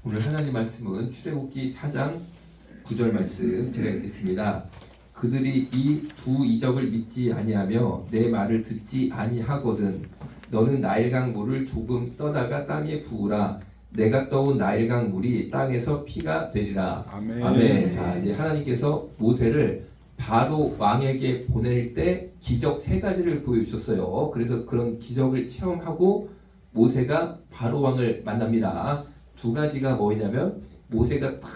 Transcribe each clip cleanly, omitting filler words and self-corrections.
오늘 하나님 말씀은 출애굽기 4장 9절 말씀 제가 읽겠습니다. 그들이 이 두 이적을 믿지 아니하며 내 말을 듣지 아니하거든 너는 나일강 물을 조금 떠다가 땅에 부으라. 내가 떠온 나일강 물이 땅에서 피가 되리라. 아멘. 아멘. 자, 이제 하나님께서 모세를 바로 왕에게 보낼 때 기적 세 가지를 보여주셨어요. 그래서 그런 기적을 체험하고 모세가 바로 왕을 만납니다. 두 가지가 뭐냐면 모세가 딱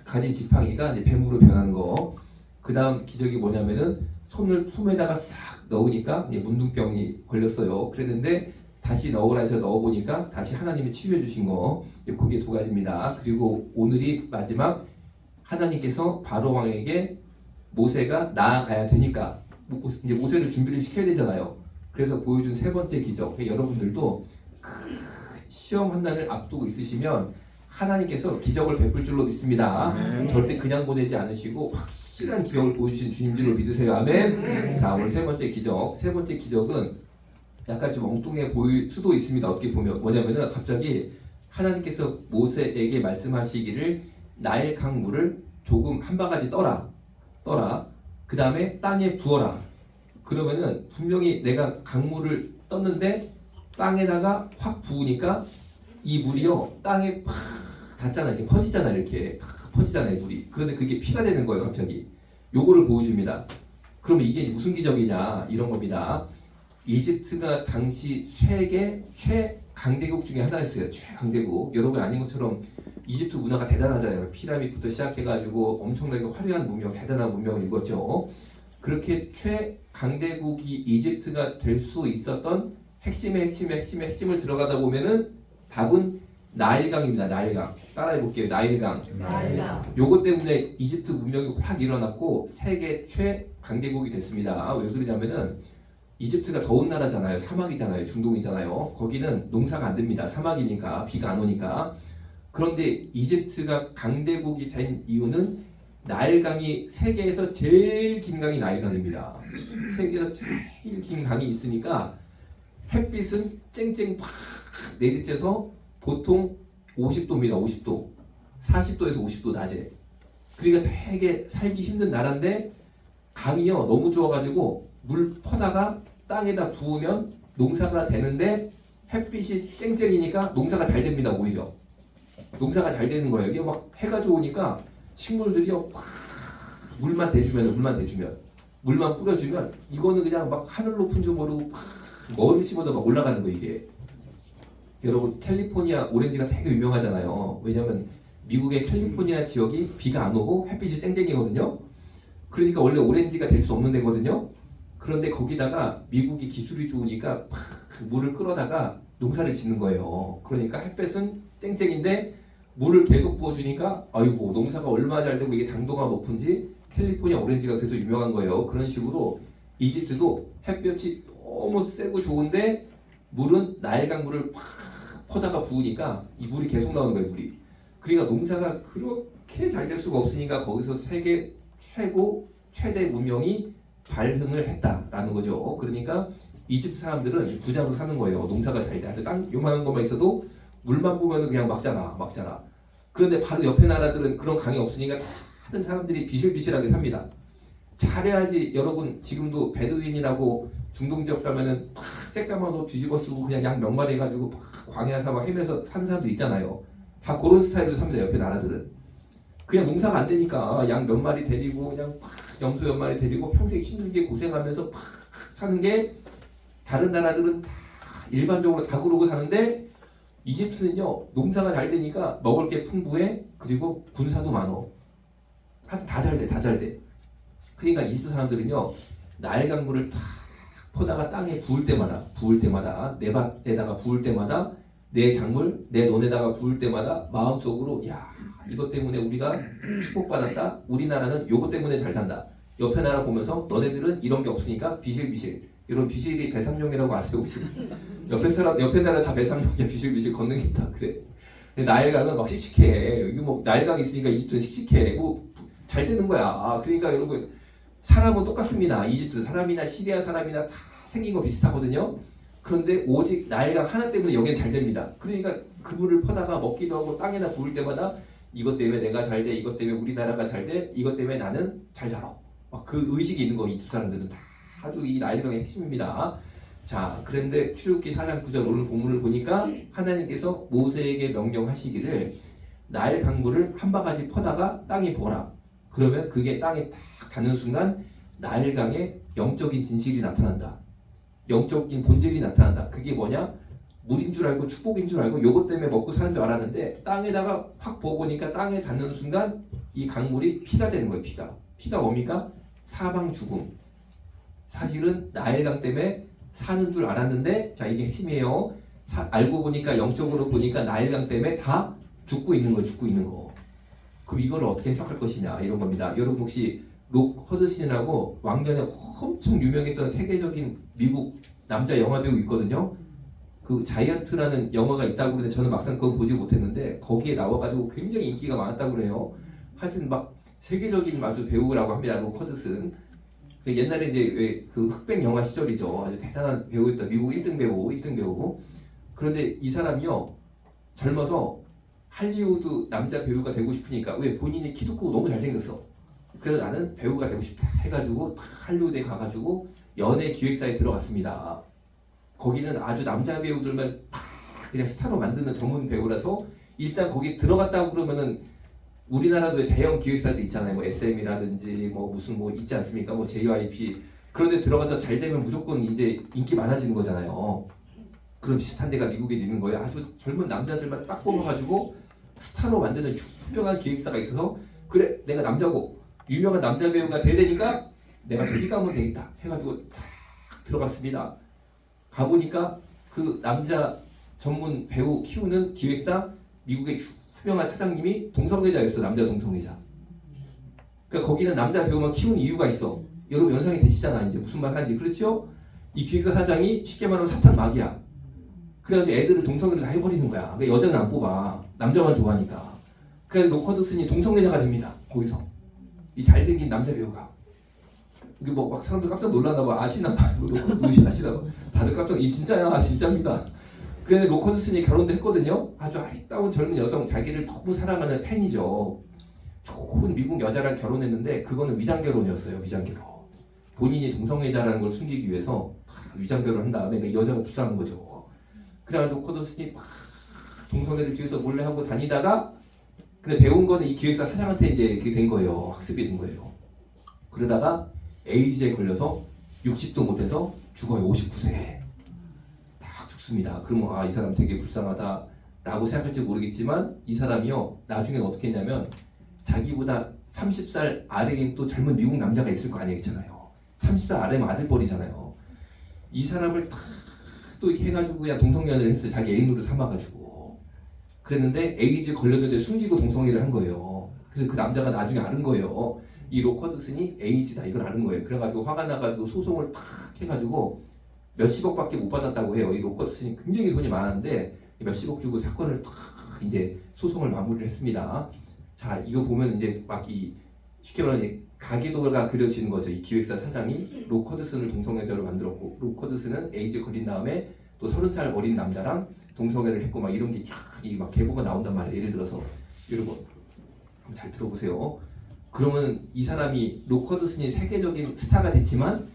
가진 지팡이가 이제 뱀으로 변하는 거. 그 다음 기적이 뭐냐면은 손을 품에다가 싹 넣으니까 이제 문둥병이 걸렸어요. 그랬는데 다시 넣으라 해서 넣어보니까 다시 하나님이 치유해 주신 거. 그게 두 가지입니다. 그리고 오늘이 마지막 하나님께서 바로 왕에게 모세가 나아가야 되니까 이제 모세를 준비를 시켜야 되잖아요. 그래서 보여준 세 번째 기적. 여러분들도 시험 환난을 앞두고 있으시면 하나님께서 기적을 베풀 줄로 믿습니다. 아멘. 절대 그냥 보내지 않으시고 확실한 기적을 보여주신 주님 줄로 믿으세요. 아멘. 자, 오늘 세 번째 기적. 세 번째 기적은 약간 좀 엉뚱해 보일 수도 있습니다. 어떻게 보면 뭐냐면은 갑자기 하나님께서 모세에게 말씀하시기를 나일 강물을 조금 한 바가지 떠라. 그 다음에 땅에 부어라. 그러면은 분명히 내가 강물을 떴는데 땅에다가 확 부으니까 이 물이요 땅에 팍 닿잖아. 이렇게 퍼지잖아. 이렇게 퍼지잖아요 물이. 그런데 그게 피가 되는 거예요 갑자기. 요거를 보여줍니다. 그러면 이게 무슨 기적이냐 이런 겁니다. 이집트가 당시 세계 최강대국 중에 하나였어요. 최강대국. 여러분 아닌 것처럼 이집트 문화가 대단하잖아요. 피라미드부터 시작해가지고 엄청나게 화려한 문명, 대단한 문명을 이뤘죠. 그렇게 최강대국이 이집트가 될 수 있었던 핵심을 들어가다 보면은 답은 나일강입니다. 나일강. 따라해볼게요. 나일강. 요것 때문에 이집트 문명이 확 일어났고 세계 최강대국이 됐습니다. 왜 그러냐면은 이집트가 더운 나라잖아요. 사막이잖아요. 중동이잖아요. 거기는 농사가 안 됩니다. 사막이니까 비가 안 오니까. 그런데 이집트가 강대국이 된 이유는 나일강이 세계에서 제일 긴 강이 나일강입니다. 세계에서 제일 긴 강이 있으니까 햇빛은 쨍쨍 팍 내리쬐서 보통 50도입니다. 50도. 40도에서 50도 낮에. 그러니까 되게 살기 힘든 나라인데 강이요 너무 좋아가지고 물 퍼다가 땅에다 부으면 농사가 되는데 햇빛이 쨍쨍이니까 농사가 잘 됩니다. 오히려 농사가 잘 되는 거예요. 이게 막 해가 좋으니까 식물들이요 물만 뿌려주면 이거는 그냥 막 하늘 높은 줄 모르고 머리 심어도 막 올라가는 거 이게. 여러분 캘리포니아 오렌지가 되게 유명하잖아요. 왜냐면 미국의 캘리포니아 지역이 비가 안 오고 햇빛이 쨍쨍이거든요. 그러니까 원래 오렌지가 될 수 없는 데거든요. 그런데 거기다가 미국이 기술이 좋으니까 물을 끌어다가 농사를 짓는 거예요. 그러니까 햇볕은 쨍쨍인데 물을 계속 부어주니까 아이고 농사가 얼마나 잘 되고 이게 당도가 높은지 캘리포니아 오렌지가 그래서 유명한 거예요. 그런 식으로 이집트도 햇볕이 너무 세고 좋은데 물은 나일강 물을 팍 퍼다가 부으니까 이 물이 계속 나오는 거예요. 물이. 그러니까 농사가 그렇게 잘 될 수가 없으니까 거기서 세계 최대 문명이 발흥을 했다라는 거죠. 그러니까 이집트 사람들은 부자로 사는 거예요. 농사가 잘 돼. 땅 요만한 것만 있어도 물만 부으면 그냥 막 자라. 그런데 바로 옆에 나라들은 그런 강이 없으니까 다른 사람들이 비실비실하게 삽니다. 잘해야지. 여러분 지금도 베두인이라고 중동 지역 가면은 막 새까만 옷 뒤집어 쓰고 그냥 양 몇 마리 해가지고 막 광야 사막 헤매서 사는 사람도 있잖아요. 다 그런 스타일로 삽니다. 옆에 나라들은. 그냥 농사가 안 되니까 양 몇 마리 데리고 그냥 팍 염소 몇 마리 데리고 평생 힘들게 고생하면서 팍 사는 게 다른 나라들은 다 일반적으로 다 그러고 사는데 이집트는요 농사가 잘 되니까 먹을 게 풍부해. 그리고 군사도 많어. 하여튼 다 잘 돼. 그러니까 이집트 사람들은요 나일강 물을 탁 퍼다가 땅에 부을 때마다 내 밭에다가 부을 때마다 내 작물 내 논에다가 부을 때마다 마음속으로 야 이것 때문에 우리가 축복받았다. 우리나라는 요것 때문에 잘 산다. 옆에 나라 보면서 너네들은 이런 게 없으니까 비실비실. 이런 비실이 배삼룡이라고 아세요 혹시? 옆에 나라 다 배삼룡이야. 비실비실 걷는 게 다 그래. 근데 나일강은 막 씩씩해. 여기 뭐 나일강 있으니까 이집트는 씩씩해. 뭐 잘 되는 거야. 그러니까 여러분 사람은 똑같습니다. 이집트 사람이나 시리아 사람이나 다 생긴 거 비슷하거든요. 그런데 오직 나일강 하나 때문에 여기는 잘 됩니다. 그러니까 그물을 퍼다가 먹기도 하고 땅에다 부을 때마다 이것 때문에 내가 잘 돼, 이것 때문에 우리나라가 잘 돼, 이것 때문에 나는 잘 자라. 막 그 의식이 있는 거 이 두 사람들은 다 아주 이 나일강의 핵심입니다. 자, 그런데 출애굽기 4장 9절 오늘 본문을 보니까 하나님께서 모세에게 명령하시기를 나일 강물을 한 바가지 퍼다가 땅에 부어라. 그러면 그게 땅에 딱 닿는 순간 나일강의 영적인 진실이 나타난다. 영적인 본질이 나타난다. 그게 뭐냐? 물인 줄 알고 축복인 줄 알고 요것 때문에 먹고 사는 줄 알았는데 땅에다가 확 부어보니까 땅에 닿는 순간 이 강물이 피가 되는 거예요. 피가 뭡니까? 사방 죽음. 사실은 나일강 때문에 사는 줄 알았는데 자 이게 핵심이에요. 알고 보니까 영적으로 보니까 나일강 때문에 다 죽고 있는 거. 그럼 이걸 어떻게 해석할 것이냐 이런 겁니다. 여러분 혹시 록 허드슨이라고 왕년에 엄청 유명했던 세계적인 미국 남자 영화 배우 있거든요. 그 자이언트라는 영화가 있다고 그러는데 저는 막상 그거 보지 못했는데 거기에 나와가지고 굉장히 인기가 많았다고 그래요. 하여튼 막 세계적인 아주 배우라고 합니다. 록 허드슨. 옛날에 이제 왜 그 흑백 영화 시절이죠. 아주 대단한 배우였다. 미국 1등 배우. 그런데 이 사람이요 젊어서 할리우드 남자 배우가 되고 싶으니까 왜 본인이 키도 크고 너무 잘생겼어. 그래서 나는 배우가 되고 싶다 해가지고 할리우드에 가가지고 연예 기획사에 들어갔습니다. 거기는 아주 남자 배우들만 그냥 스타로 만드는 전문 배우라서 일단 거기 들어갔다고 그러면은 우리나라도 대형 기획사들 있잖아요. 뭐 SM이라든지 뭐 무슨 뭐 있지 않습니까? 뭐 JYP 그런데 들어가서 잘 되면 무조건 이제 인기 많아지는 거잖아요. 그런 비슷한 데가 미국에 있는 거예요. 아주 젊은 남자들만 딱 뽑아가지고 스타로 만드는 훌륭한 기획사가 있어서 그래 내가 남자고 유명한 남자 배우가 돼야 되니까 내가 저기 가면 되겠다 해가지고 딱 들어갔습니다. 가보니까 그 남자 전문 배우 키우는 기획사 미국의 유명한 사장님이 동성애자였어. 남자 동성애자. 그러니까 거기는 남자 배우만 키우는 이유가 있어. 여러분 연상이 되시잖아. 이제 무슨 말 하는지. 그렇죠? 이 기획사 사장이 쉽게 말하면 사탄 마귀야. 그래가지고 애들을 동성애를 다 해버리는 거야. 그러니까 여자는 안 뽑아. 남자만 좋아하니까. 그래서 록 허드슨이 동성애자가 됩니다. 거기서. 이 잘생긴 남자 배우가. 이게 뭐 막 사람들 깜짝 놀랐나 봐. 아시나 봐. 누구시 아시나 봐. 다들 깜짝 이 진짜야. 진짜입니다. 그런데 록 허드슨이 결혼도 했거든요. 아주 아리따운 젊은 여성 자기를 너무 사랑하는 팬이죠. 좋은 미국 여자랑 결혼했는데 그거는 위장 결혼이었어요. 위장 결혼. 본인이 동성애자라는 걸 숨기기 위해서 위장 결혼한 다음에 그 여자가 불쌍한 거죠. 그래가지고 록 허드슨이 막 동성애를 뒤에서 몰래 하고 다니다가 근데 배운 거는 이 기획사 사장한테 이제 그게 된 거예요. 학습이 된 거예요. 그러다가 에이즈에 걸려서 60도 못해서 죽어요. 59세에. 딱 죽습니다. 그러면 아, 이 사람 되게 불쌍하다라고 생각할지 모르겠지만 이 사람이요. 나중에 어떻게 했냐면 자기보다 30살 아래인 또 젊은 미국 남자가 있을 거 아니겠잖아요. 30살 아래면 아들뻘이잖아요. 이 사람을 탁 또 이렇게 해가지고 그냥 동성연애를 했어요. 자기 애인으로 삼아가지고. 그랬는데 에이즈 걸렸는데 숨기고 동성애를 한 거예요. 그래서 그 남자가 나중에 아는 거예요. 이 록 허드슨이 에이즈다 이걸 아는 거예요. 그래가지고 화가 나가지고 소송을 탁 해가지고 몇십억밖에 못 받았다고 해요. 이 록 허드슨이 굉장히 돈이 많았는데 몇십억 주고 사건을 탁 이제 소송을 마무리를 했습니다. 자 이거 보면 이제 막 이 쉽게 말하면 가계도가 그려지는 거죠. 이 기획사 사장이 록 허드슨을 동성애자로 만들었고 록 허드슨은 에이즈 걸린 다음에 또 30살 어린 남자랑 동성애를 했고 막 이런 게 막 계보가 나온단 말이에요. 예를 들어서 여러분 한번 잘 들어보세요. 그러면 이 사람이 록 허드슨이 세계적인 스타가 됐지만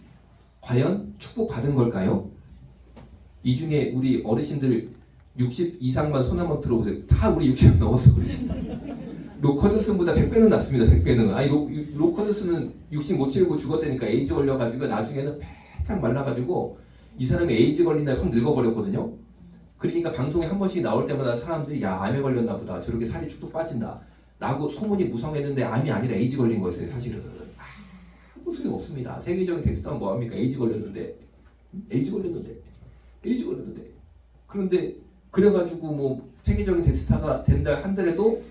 과연 축복받은 걸까요? 이 중에 우리 어르신들 60 이상만 손 한번 들어보세요. 다 우리 60 넘었어 어르신. 록 허드슨보다 100배는 낫습니다. 100배는. 아니 록 허드슨은 60 못 채우고 죽었다니까 에이즈 걸려가지고 나중에는 빼짝 말라가지고 이 사람이 에이즈 걸린 날 확 늙어버렸거든요. 그러니까 방송에 한 번씩 나올 때마다 사람들이 야 암에 걸렸나 보다. 저렇게 살이 쭉쭉 빠진다. 라고 소문이 무성했는데 암이 아니라 에이즈 걸린 거였어요. 사실은. 아무 소용 없습니다. 세계적인 덱스터는 뭐합니까? 에이즈 걸렸는데. 그런데 그래가지고 뭐 세계적인 덱스터가 된다 한들에도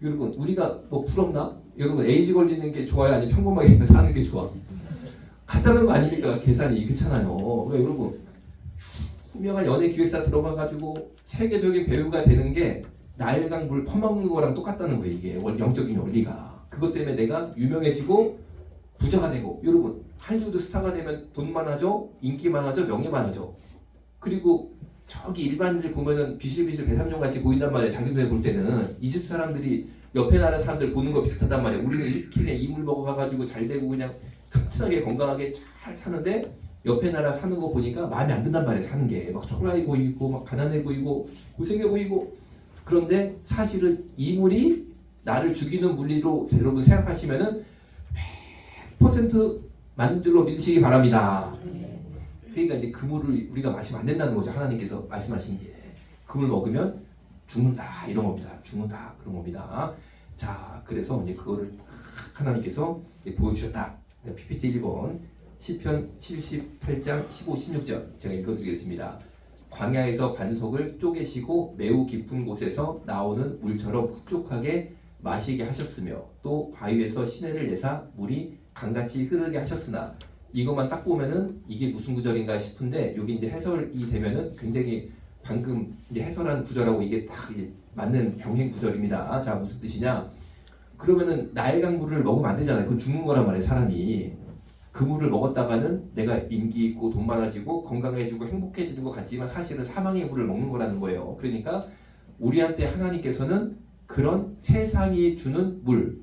여러분 우리가 뭐 부럽나? 여러분 에이즈 걸리는 게 좋아요? 아니면 평범하게 사는 게 좋아? 간단한 거 아닙니까? 계산이 그렇잖아요. 그러니까 여러분 유명한 연예 기획사 들어가가지고 세계적인 배우가 되는 게 나일강 물 퍼먹는 거랑 똑같다는 거예요. 이게 영적인 원리가. 그것 때문에 내가 유명해지고 부자가 되고 여러분 할리우드 스타가 되면 돈 많아져, 인기 많아져, 명예 많아져. 그리고 저기 일반인들 보면은 비실비실 배삼룡 같이 보인단 말이야. 자기 눈에 볼 때는. 이집 사람들이 옆에 나라 사람들 보는 거 비슷하단 말이야. 우리는 이렇게 그냥 이물 먹어가지고 잘 되고 그냥 튼튼하게 건강하게 잘 사는데 옆에 나라 사는 거 보니까 마음에 안 든단 말이야. 사는 게 막 초라해 보이고 막 가난해 보이고 고생해 보이고. 그런데 사실은 이물이 나를 죽이는 물리로 여러분 생각하시면은 100% 맞는 줄로 믿으시기 바랍니다. 그러니까 이제 그 물을 우리가 마시면 안 된다는 거죠. 하나님께서 말씀하신 게. 그 물 먹으면 죽는다 이런 겁니다. 죽는다 그런 겁니다. 자, 그래서 이제 그거를 하나님께서 이제 보여주셨다. PPT 1번 시편 78장 15, 16절 제가 읽어드리겠습니다. 광야에서 반석을 쪼개시고 매우 깊은 곳에서 나오는 물처럼 흡족하게 마시게 하셨으며 또 바위에서 시내를 내사 물이 강같이 흐르게 하셨으나 이것만 딱 보면은 이게 무슨 구절인가 싶은데 여기 이제 해설이 되면은 굉장히 방금 이제 해설한 구절하고 이게 딱 이제 맞는 병행 구절입니다. 자, 무슨 뜻이냐? 그러면은 나일강 물을 먹으면 안 되잖아요. 그건 죽는 거란 말이에요, 사람이. 그 물을 먹었다가는 내가 인기 있고 돈 많아지고 건강해지고 행복해지는 것 같지만 사실은 사망의 물을 먹는 거라는 거예요. 그러니까 우리한테 하나님께서는 그런 세상이 주는 물,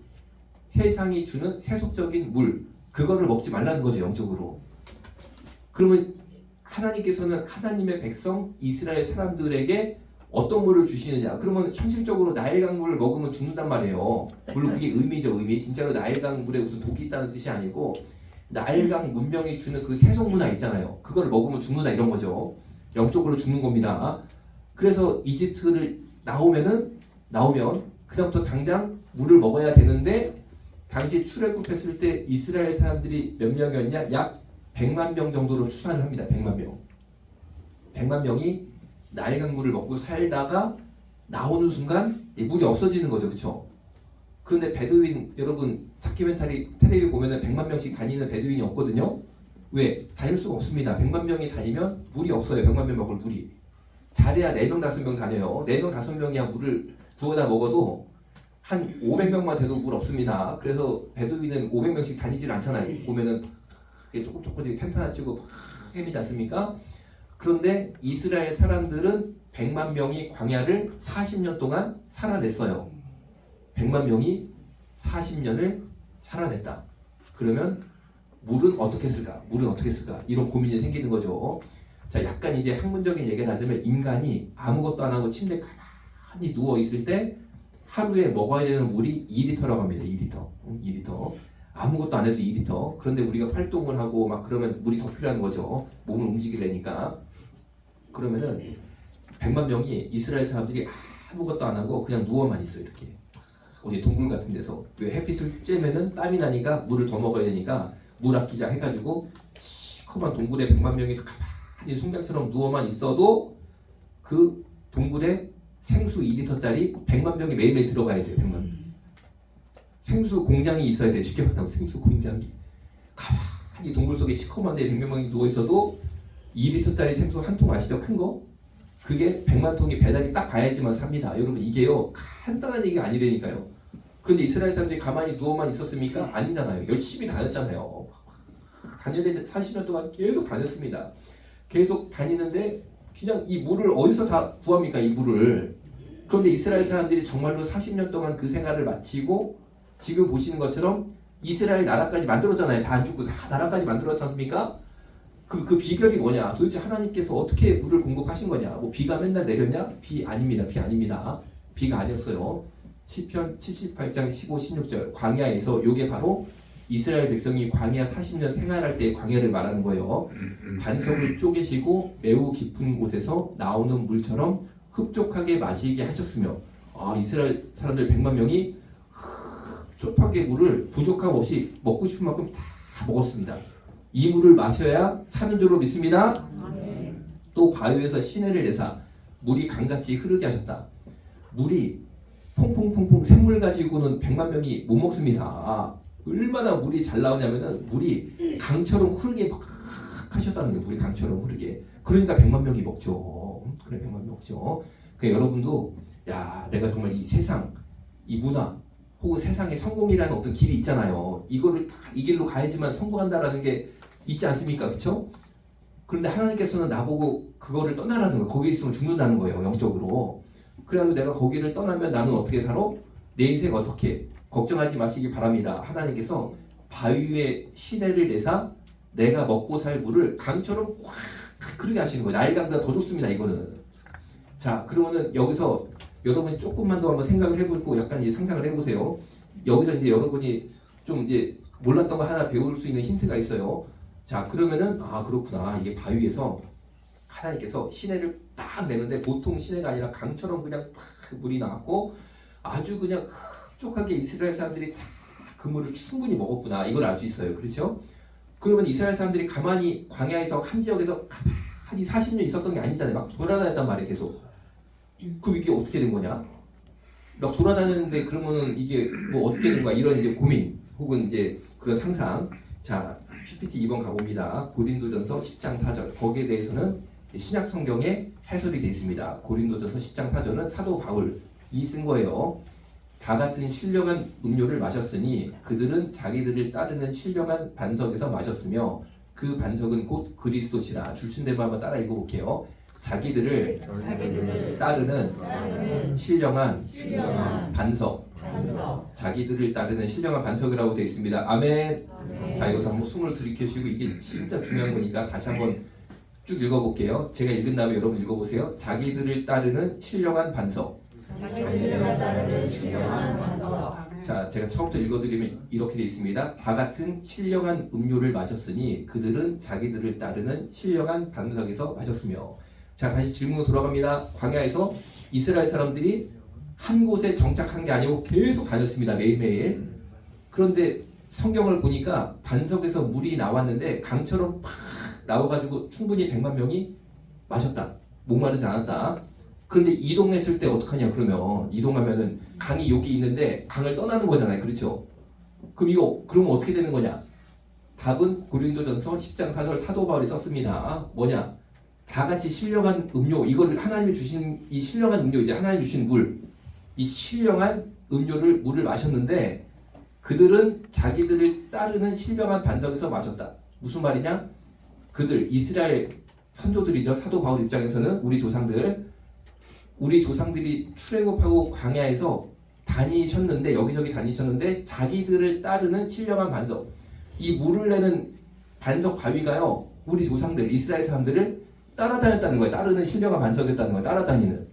세상이 주는 세속적인 물, 그거를 먹지 말라는 거죠, 영적으로. 그러면 하나님께서는 하나님의 백성 이스라엘 사람들에게 어떤 물을 주시느냐? 그러면 현실적으로 나일강 물을 먹으면 죽는단 말이에요. 물론 그게 의미죠, 의미. 진짜로 나일강 물에 무슨 독이 있다는 뜻이 아니고 나일강 문명이 주는 그 세속 문화 있잖아요. 그걸 먹으면 죽는다 이런 거죠. 영적으로 죽는 겁니다. 그래서 이집트를 나오면 그다음부터 당장 물을 먹어야 되는데 당시 출애굽했을 때 이스라엘 사람들이 몇 명이었냐? 약 100만 명 정도로 추산을 합니다. 100만 명. 100만 명이 나일강 물을 먹고 살다가 나오는 순간 물이 없어지는 거죠. 그렇죠? 그런데 베두인 여러분 다큐멘터리 텔레비 보면은 100만 명씩 다니는 베두인이 없거든요. 왜? 다닐 수가 없습니다. 100만 명이 다니면 물이 없어요. 100만 명 먹을 물이. 잘해야 4명 5명 다녀요. 4명 5명이야 물을 부어다 먹어도 한 500명만 돼도 물 없습니다. 그래서 베두인은 500명씩 다니질 않잖아요. 보면은 조금씩 텐트 하나 치고 헤매지 않습니까? 그런데 이스라엘 사람들은 100만 명이 광야를 40년 동안 살아냈어요. 100만 명이 40년을 살아냈다. 그러면 물은 어떻게 쓸까? 물은 어떻게 쓸까? 이런 고민이 생기는 거죠. 자, 약간 이제 학문적인 얘기를 하자면 인간이 아무것도 안 하고 침대에 가만히 누워 있을 때 하루에 먹어야 되는 물이 2리터라고 합니다. 2리터. 아무것도 안 해도 2리터. 그런데 우리가 활동을 하고 막 그러면 물이 더 필요한 거죠. 몸을 움직이려니까. 그러면은 100만 명이 이스라엘 사람들이 아무것도 안 하고 그냥 누워만 있어요. 이렇게. 어디 동굴 같은 데서. 왜 햇빛을 쬐면은 땀이 나니까 물을 더 먹어야 되니까 물 아끼자 해가지고 시커먼 동굴에 100만 명이 가만히 송장처럼 누워만 있어도 그 동굴에 생수 2리터짜리 100만 명이 매일매일 들어가야 돼요. 100만 명. 생수 공장이 있어야 돼요. 쉽게 말하면 생수 공장이. 가만히 동굴 속에 시커먼 데 100만 명이 누워있어도 2리터짜리 생수 한 통 아시죠? 큰 거? 그게 100만 통이 배달이 딱 가야지만 삽니다. 여러분 이게요 간단한 얘기가 아니라니까요. 그런데 이스라엘 사람들이 가만히 누워만 있었습니까? 아니잖아요. 열심히 다녔잖아요. 다녔는데 40년 동안 계속 다녔습니다. 계속 다니는데 그냥 이 물을 어디서 다 구합니까? 이 물을. 그런데 이스라엘 사람들이 정말로 40년 동안 그 생활을 마치고 지금 보시는 것처럼 이스라엘 나라까지 만들었잖아요. 다 안 죽고 다 나라까지 만들었지 않습니까? 그 비결이 뭐냐? 도대체 하나님께서 어떻게 물을 공급하신 거냐? 뭐 비가 맨날 내렸냐? 비 아닙니다. 비 아닙니다. 비가 아니었어요. 시편 78장 15, 16절 광야에서 요게 바로 이스라엘 백성이 광야 40년 생활할 때의 광야를 말하는 거예요. 반석을 쪼개시고 매우 깊은 곳에서 나오는 물처럼 흡족하게 마시게 하셨으며 이스라엘 사람들 100만 명이 흡족하게 물을 부족함 없이 먹고 싶은 만큼 다 먹었습니다. 이 물을 마셔야 사는 줄로 믿습니다. 또 바위에서 시내를 내사 물이 강같이 흐르게 하셨다. 물이 퐁퐁퐁퐁 샘물 가지고는 100만 명이 못 먹습니다. 얼마나 물이 잘 나오냐면은 물이 강처럼 흐르게 막 하셨다는 게 물이 강처럼 흐르게. 그러니까 100만 명이 먹죠. 그래 100만 명 먹죠. 그러니까 여러분도 야 내가 정말 이 세상 이 문화 혹은 세상의 성공이라는 어떤 길이 있잖아요. 이거를 이 길로 가야지만 성공한다라는 게 있지 않습니까? 그렇죠? 그런데 하나님께서는 나보고 그거를 떠나라는 거예요. 거기에 있으면 죽는다는 거예요. 영적으로. 그래가지고 내가 거기를 떠나면 나는 어떻게 살아? 내 인생 어떻게? 걱정하지 마시기 바랍니다. 하나님께서 바위 위에 시내를 내사 내가 먹고 살 물을 강처럼 확 흐르게 하시는 거예요. 나일강보다 더 좋습니다. 이거는. 자, 그러면은 여기서 여러분이 조금만 더 한번 생각을 해보고 약간 이제 상상을 해보세요. 여기서 이제 여러분이 좀 이제 몰랐던 거 하나 배울 수 있는 힌트가 있어요. 자, 그러면은 아 그렇구나. 이게 바위에서 하나님께서 시내를 딱 내는데 보통 시내가 아니라 강처럼 그냥 팍 물이 나왔고 아주 그냥 흡족하게 이스라엘 사람들이 다 그 물을 충분히 먹었구나. 이걸 알 수 있어요. 그렇죠? 그러면 이스라엘 사람들이 가만히 광야에서 한 지역에서 가만히 40년 있었던 게 아니잖아요. 막 돌아다녔단 말이에요. 계속. 그럼 이게 어떻게 된 거냐? 막 돌아다녔는데 그러면은 이게 뭐 어떻게 된 거야? 이런 이제 고민 혹은 이제 그런 상상. 자, PPT 2번 가봅니다. 고린도전서 10장 4절. 거기에 대해서는 신약 성경에 해설이 되어 있습니다. 고린도전서 10장 4절은 사도 바울이 쓴 거예요. 다 같은 신령한 음료를 마셨으니 그들은 자기들을 따르는 신령한 반석에서 마셨으며 그 반석은 곧 그리스도시라. 줄친대로 한번 따라 읽어볼게요. 자기들을 따르는 신령한 반석. 자기들을 따르는 신령한 반석이라고 되어 있습니다. 아멘. 자, 여기서 한번 숨을 들이켜시고 이게 진짜 중요한 거니까 다시 한번 쭉 읽어볼게요. 제가 읽은 다음에 여러분 읽어보세요. 자기들을 따르는 신령한 반석. 자, 제가 처음부터 읽어드리면 이렇게 되어 있습니다. 다 같은 신령한 음료를 마셨으니 그들은 자기들을 따르는 신령한 반석에서 마셨으며. 자, 다시 질문으로 돌아갑니다. 광야에서 이스라엘 사람들이 한 곳에 정착한 게 아니고 계속 다녔습니다. 매일매일. 그런데 성경을 보니까 반석에서 물이 나왔는데 강처럼 팍 나와가지고 충분히 100만 명이 마셨다. 목마르지 않았다. 그런데 이동했을 때 어떡하냐? 그러면 이동하면은 강이 여기 있는데 강을 떠나는 거잖아요. 그렇죠? 그러면 어떻게 되는 거냐? 답은 고린도전서 10장 4절 사도 바울이 썼습니다. 뭐냐? 다 같이 신령한 음료, 이거를 하나님이 주신 이 신령한 음료, 이제 하나님이 주신 물, 이 신령한 물을 마셨는데 그들은 자기들을 따르는 신령한 반석에서 마셨다. 무슨 말이냐? 그들 이스라엘 선조들이죠. 사도 바울 입장에서는 우리 조상들이 출애굽하고 광야에서 다니셨는데 여기저기 다니셨는데 자기들을 따르는 신령한 반석, 이 물을 내는 반석 바위가요, 우리 조상들 이스라엘 사람들을 따라다녔다는 거예요. 따르는 신령한 반석이었다는 거예요. 따라다니는.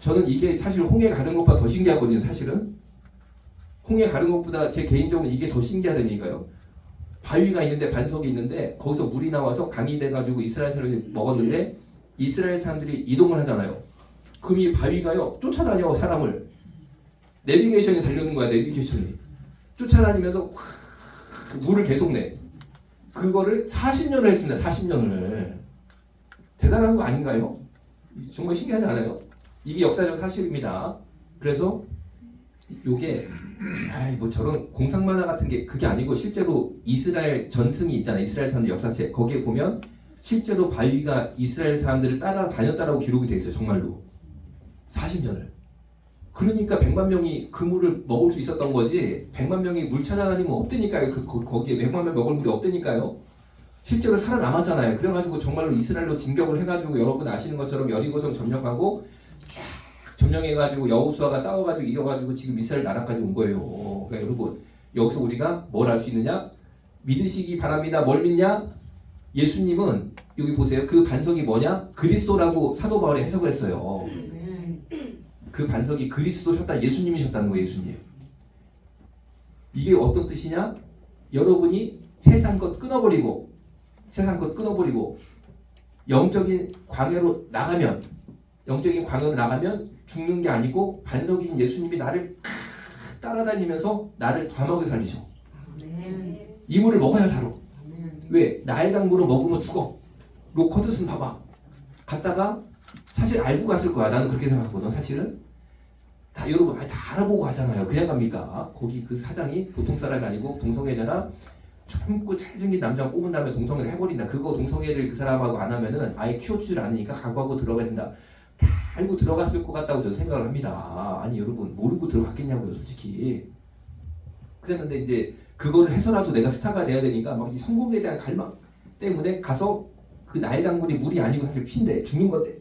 저는 이게 사실 홍해 가는 것보다 더 신기하거든요. 사실은 홍해 가는 것보다 제 개인적으로 이게 더 신기하다는 얘기가요. 바위가 있는데 반석이 있는데 거기서 물이 나와서 강이 돼가지고 이스라엘 사람들이 먹었는데 이스라엘 사람들이 이동을 하잖아요. 그럼 이 바위가요 쫓아다녀 사람을. 내비게이션이 달려오는 거야. 내비게이션이 쫓아다니면서 물을 계속 내. 그거를 40년을 했습니다. 40년을. 대단한 거 아닌가요? 정말 신기하지 않아요? 이게 역사적 사실입니다. 그래서 요게 뭐 저런 공상 만화 같은 게 그게 아니고 실제로 이스라엘 전승이 있잖아요. 이스라엘 사람들 역사책 거기에 보면 실제로 바위가 이스라엘 사람들을 따라다녔다라고 기록이 돼 있어요. 정말로 40년을. 그러니까 100만 명이 그 물을 먹을 수 있었던 거지 100만 명이 물 찾아다니면 없다니까요. 거기에 100만 명 먹을 물이 없다니까요. 실제로 살아남았잖아요. 그래가지고 정말로 이스라엘로 진격을 해가지고 여러분 아시는 것처럼 여리고성 점령하고 쫙 점령해가지고 여호수아가 싸워가지고 이겨가지고 지금 이스라엘 나라까지 온 거예요. 그러니까 여러분 여기서 우리가 뭘 알 수 있느냐? 믿으시기 바랍니다. 뭘 믿냐? 예수님은 여기 보세요. 그 반석이 뭐냐? 그리스도라고 사도 바울이 해석을 했어요. 그 반석이 그리스도셨다. 예수님이셨다는 거예요. 예수님. 이게 어떤 뜻이냐? 여러분이 세상 것 끊어버리고 영적인 광야로 나가면 죽는 게 아니고 반석이신 예수님이 나를 따라다니면서 나를 감옥에 살리셔. 이 물을 먹어야 살아. 왜? 나일강 물을 먹으면 죽어. 로커드슨 봐봐. 갔다가 사실 알고 갔을 거야. 나는 그렇게 생각하거든. 사실은 다 여러분 다 알아보고 가잖아요. 그냥 갑니까? 거기 그 사장이 보통 사람이 아니고 동성애자나 젊고 잘생긴 남자 꼽은 다음에 동성애를 해버린다. 그거 동성애를 그 사람하고 안 하면은 아예 키워주질 않으니까 각오하고 들어가야 된다. 다 알고 들어갔을 것 같다고 저는 생각을 합니다. 아니 여러분 모르고 들어갔겠냐고요. 솔직히. 그랬는데 이제 그거를 해서라도 내가 스타가 돼야 되니까 막 이 성공에 대한 갈망 때문에 가서 그 나일강물이 물이 아니고 사실 피인데 죽는 건데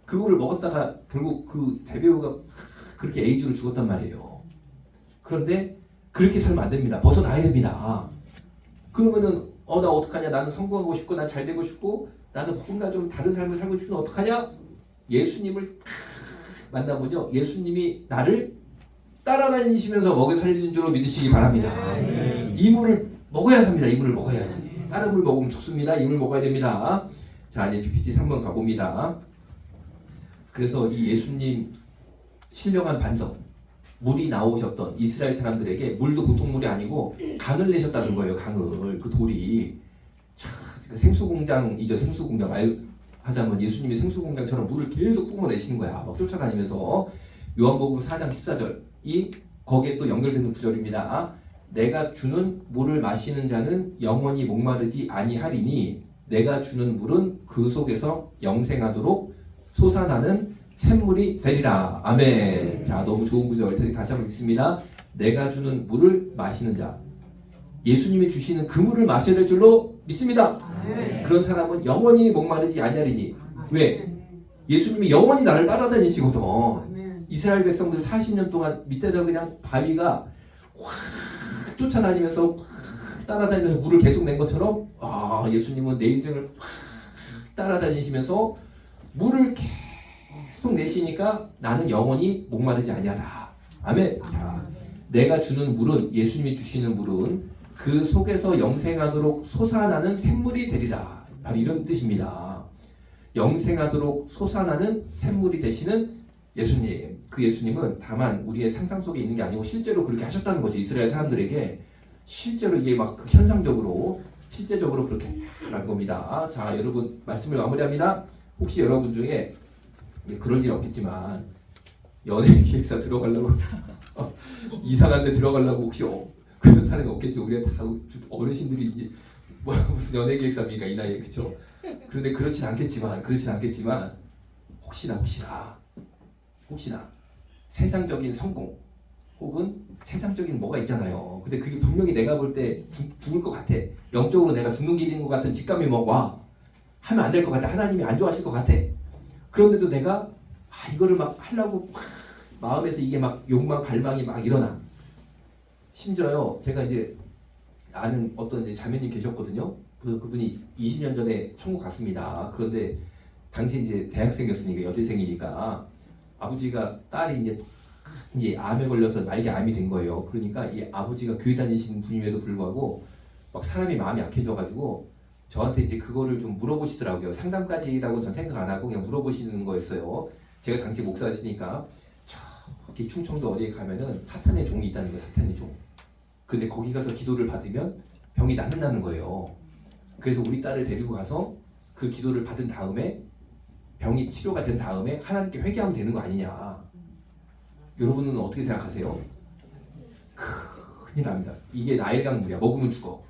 그거를 먹었다가 결국 그 대배우가 그렇게 에이즈로 죽었단 말이에요. 그런데 그렇게 살면 안 됩니다. 벗어나야 됩니다. 그러면은 나 어떡하냐? 나는 성공하고 싶고 난 잘 되고 싶고 나는 뭔가 좀 다른 삶을 살고 싶으면 어떡하냐? 예수님을 만나보면요. 예수님이 나를 따라다니시면서 먹여 살리는 줄로 믿으시기 바랍니다. 이 물을 먹어야 삽니다. 이 물을 먹어야지. 다른 물 먹으면 죽습니다. 이 물 먹어야 됩니다. 자, 이제 PPT 3번 가봅니다. 그래서 이 예수님 신령한 반석, 물이 나오셨던 이스라엘 사람들에게 물도 보통 물이 아니고 강을 내셨다는 거예요. 강을. 그 돌이. 생수공장이죠. 생수공장. 하자면 예수님이 생수공장처럼 물을 계속 뿜어내시는 거야. 막 쫓아다니면서. 요한복음 4장 14절이 거기에 또 연결되는 구절입니다. 내가 주는 물을 마시는 자는 영원히 목마르지 아니하리니 내가 주는 물은 그 속에서 영생하도록 솟아나는 샘물이 되리라. 아멘. 자, 너무 좋은 구절 다시 한번 읽습니다. 내가 주는 물을 마시는 자, 예수님이 주시는 그 물을 마셔야 될 줄로 믿습니다. 그런 사람은 영원히 목마르지 아니하리니. 왜? 예수님이 영원히 나를 따라다니시거든. 이스라엘 백성들 40년 동안 밑에서 그냥 바위가 확 쫓아다니면서 따라다니면서 물을 계속 낸 것처럼 예수님은 내 인생을 따라다니시면서 물을 계속 내시니까 나는 영원히 목마르지 아니하다. 아멘. 자, 내가 주는 물은, 예수님이 주시는 물은 그 속에서 영생하도록 솟아나는 샘물이 되리라. 바로 이런 뜻입니다. 영생하도록 솟아나는 샘물이 되시는 예수님. 그 예수님은 다만 우리의 상상 속에 있는 게 아니고 실제로 그렇게 하셨다는 거죠. 이스라엘 사람들에게 실제로 이게 막 현상적으로 실제적으로 그렇게 하는 겁니다. 자, 여러분 말씀을 마무리합니다. 혹시 여러분 중에 그럴 일 없겠지만 연예기획사 들어가려고 이상한 데 들어가려고 혹시 그런 사람이 없겠죠. 우리가 다 어르신들이 이제 무슨 연예기획사입니까 이 나이에. 그렇죠? 그런데 그렇진 않겠지만 혹시나 세상적인 성공 혹은 세상적인 뭐가 있잖아요. 근데 그게 분명히 내가 볼 때 죽을 것 같아. 영적으로 내가 죽는 길인 것 같은 직감이 와. 하면 안 될 것 같아. 하나님이 안 좋아하실 것 같아. 그런데도 내가 이거를 막 하려고 마음에서 이게 막 욕망, 갈망이 막 일어나. 심지어요, 제가 이제 아는 어떤 이제 자매님 계셨거든요. 그분이 20년 전에 천국 갔습니다. 그런데 당시 이제 대학생이었으니까 여대생이니까 아버지가 딸이 이제 암에 걸려서 날개 암이 된 거예요. 그러니까 이 아버지가 교회 다니시는 분임에도 불구하고 막 사람이 마음이 약해져가지고 저한테 이제 그거를 좀 물어보시더라고요. 상담까지라고 전 생각 안 하고 그냥 물어보시는 거였어요. 제가 당시 목사였으니까 저기 충청도 어디에 가면은 사탄의 종이 있다는 거예요. 사탄의 종. 그런데 거기 가서 기도를 받으면 병이 낫는다는 거예요. 그래서 우리 딸을 데리고 가서 그 기도를 받은 다음에 병이 치료가 된 다음에 하나님께 회개하면 되는 거 아니냐. 여러분은 어떻게 생각하세요? 큰일 납니다. 이게 나일강물이야. 먹으면 죽어.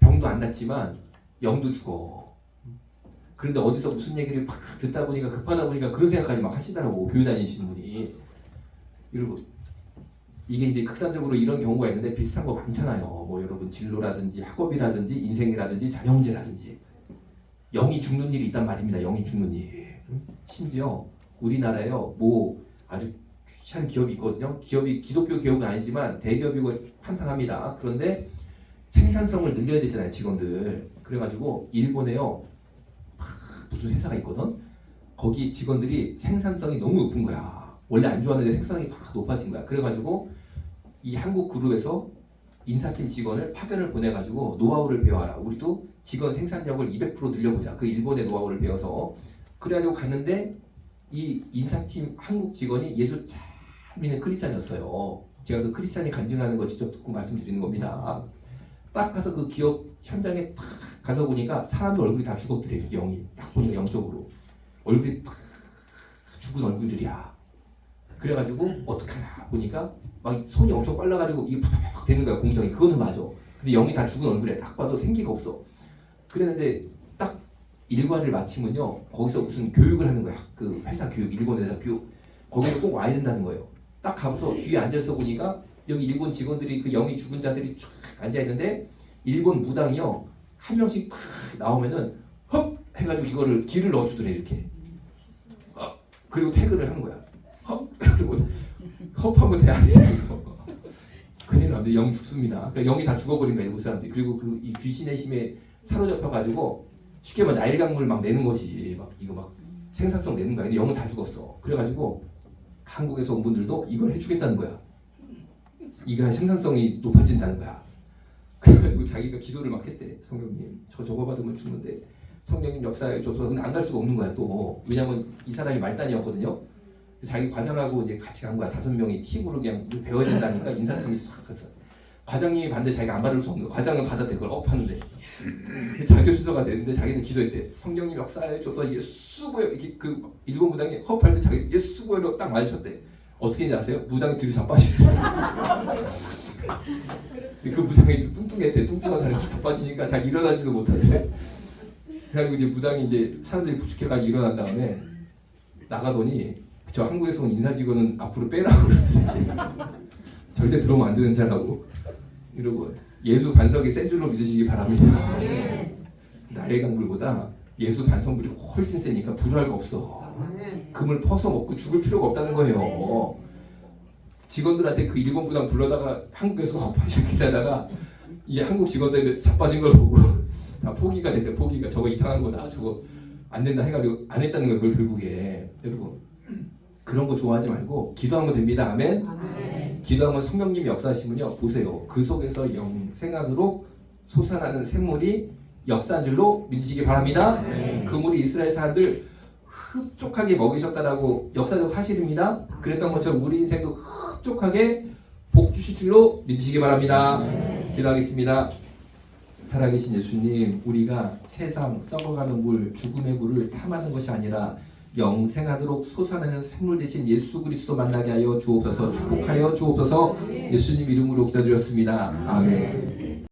병도 안 낫지만 영도 죽어. 그런데 어디서 무슨 얘기를 막 듣다 보니까 급하다 보니까 그런 생각까지 막 하시더라고. 교회 다니시는 분이. 여러분 이게 이제 극단적으로 이런 경우가 있는데 비슷한 거 많잖아요. 뭐 여러분 진로라든지 학업이라든지 인생이라든지 자녀 문제라든지 영이 죽는 일이 있단 말입니다. 영이 죽는 일. 심지어 우리나라에요. 뭐 아주 귀한 기업이 있거든요. 기업이 기독교 기업은 아니지만 대기업이고 탄탄합니다. 그런데 생산성을 늘려야 되잖아요. 직원들. 그래가지고 일본에요. 무슨 회사가 있거든. 거기 직원들이 생산성이 너무 높은 거야. 원래 안 좋았는데 생산성이 막 높아진 거야. 그래가지고 이 한국 그룹에서 인사팀 직원을 파견을 보내가지고 노하우를 배워라. 우리도 직원 생산력을 200% 늘려보자. 그 일본의 노하우를 배워서. 그래가지고 갔는데 이 인사팀 한국 직원이 예수 잘 믿는 크리스찬이었어요. 제가 그 크리스찬이 간증하는 거 직접 듣고 말씀드리는 겁니다. 딱 가서 그 기업 현장에 딱 가서 보니까 사람들 얼굴이 다 죽었더래요. 영이. 딱 보니까 영적으로. 얼굴이 딱 죽은 얼굴들이야. 그래가지고 어떡하나 보니까 막 손이 엄청 빨라가지고 이게 팍팍 되는 거야. 공정이. 그거는 맞아. 근데 영이 다 죽은 얼굴에 딱 봐도 생기가 없어. 그랬는데 딱 일과를 마치면요. 거기서 무슨 교육을 하는 거야. 그 회사 교육, 일본 회사 교육. 거기를 꼭 와야 된다는 거예요. 딱 가서 뒤에 앉아서 보니까 여기 일본 직원들이 그 영이 죽은 자들이 쫙 앉아있는데 일본 무당이요. 한 명씩 나오면은 헉 해가지고 이거를 기를 넣어주더래 이렇게. 그리고 퇴근을 하는 거야. 그리고 헛하면 돼 안 돼? 큰일 납니다. 영 죽습니다. 그러니까 영이 다 죽어버린 거야 일곱 사람들이. 그리고 그 이 귀신의 힘에 사로잡혀가지고 쉽게 말하면 나일강물 막 내는 거지. 막 이거 막 생산성 내는 거야. 근데 영은 다 죽었어. 그래가지고 한국에서 온 분들도 이걸 해주겠다는 거야. 이게 생산성이 높아진다는 거야. 그래가지고 자기가 기도를 막 했대. 성령님 저거 받으면 죽는데 성령님 역사에 줘서 근데 안 갈 수가 없는 거야 또. 왜냐면 이 사람이 말단이었거든요. 자기 과장하고 이제 같이 간 거야. 5명이 팁으로 그냥 배워야 된다니까 인사팀이 싹 갔어. 과장님이 봤는데 자기가 안 받을 수 없는 거야. 과장은 받았대. 그걸 업하는데 자기 순서가 되는데 자기는 기도했대. 성령님 역사에 줘서 예수 보여. 이렇게 그 일본 무당이 허업할 때 자기 예수 보여로 딱 맞으셨대. 어떻게 했는지 아세요? 무당이 뒤로 자빠지더래. 그 무당이 뚱뚱했대. 뚱뚱한 사람이 자빠지니까 잘 일어나지도 못하대. 그래가지고 이제 무당이 이제 사람들이 부축해가지고 일어난 다음에 나가더니 저 한국에서 온 인사 직원은 앞으로 빼라고 그러더니 절대 들어오면 안 되는 자라고 이러고 예수 반석이 센 줄로 믿으시기 바랍니다. 나의 강물보다 예수 반석물이 훨씬 세니까 불효할 거 없어. 금을 퍼서 먹고 죽을 필요가 없다는 거예요. 직원들한테 그 일본 부당 불러다가 한국에서 허파시키려다가 이게 한국 직원들 자빠진 걸 보고 다 포기가 됐대. 포기가 저거 이상한 거다. 저거 안 된다 해가지고 안 했다는 거예요. 그걸 결국에. 여러분 그런 거 좋아하지 말고 기도하면 됩니다. 아멘. 기도하면 성령님이 역사하시면요. 보세요. 그 속에서 영생하도록 솟아나는 샘물이 역사한 줄로 믿으시기 바랍니다. 그 물이 이스라엘 사람들 흡족하게 먹이셨다라고 역사적 사실입니다. 그랬던 것처럼 우리 인생도 흡족하게 복 주실 줄로 믿으시기 바랍니다. 기도하겠습니다. 살아계신 예수님, 우리가 세상 썩어가는 물, 죽음의 물을 탐하는 것이 아니라 영생하도록 솟아나는 샘물 대신 예수 그리스도 만나게 하여 주옵소서. 축복하여 주옵소서. 예수님 이름으로 기도드렸습니다. 아멘.